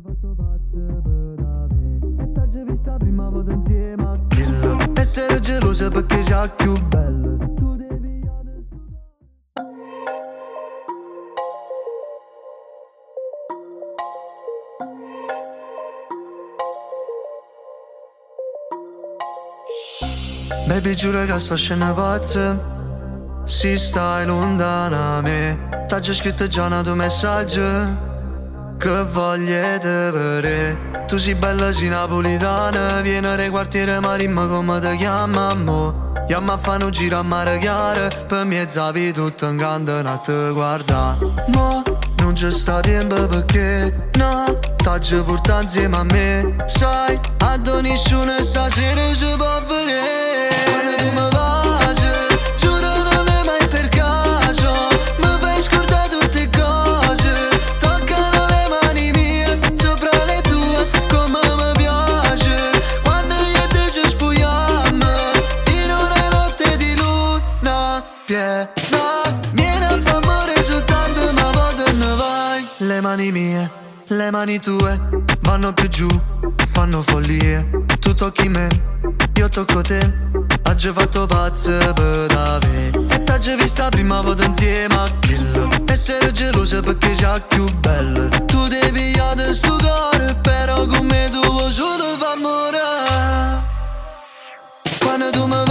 fatto pazzo per te. E t'ho già vista prima vado insieme a kill. Essere gelosa perché c'ha più bello. Tu devi adesso. Baby giuro che sto scena pazza. Si stai lontana da me. T'ha già scritto già un tuo messaggio che voglio te vedere. Tu sei bella, sei napolitana. Vieni dai quartiere ma rimma come ti chiamamo. Io mi fanno un giro a mare chiaro. Per mezza vita tutto in canto a te guarda. Ma non c'è sta tempo perché no, t'ha già portato insieme a me. Sai, a nessuno stasera ci può vedere. Quando tu mi baci, giuro non è mai per caso. Mi fai scordare tutte cose. Toccano le mani mie sopra le tue come mi piace. Quando io e te ci spogliamo in una notte di luna piena. Vieni a fare amore soltanto ma poi te ne vai. Le mani mie, le mani tue vanno più giù, fanno follie. Tu tocchi me, io tocco te. Ha già fatto pazzo per te. E t'ha già vista prima vado insieme a kill. Essere gelosa perché c'ha più bello. Tu devi pigliare sto cuore, però come tu vuoi solo fa amore. Quando tu mi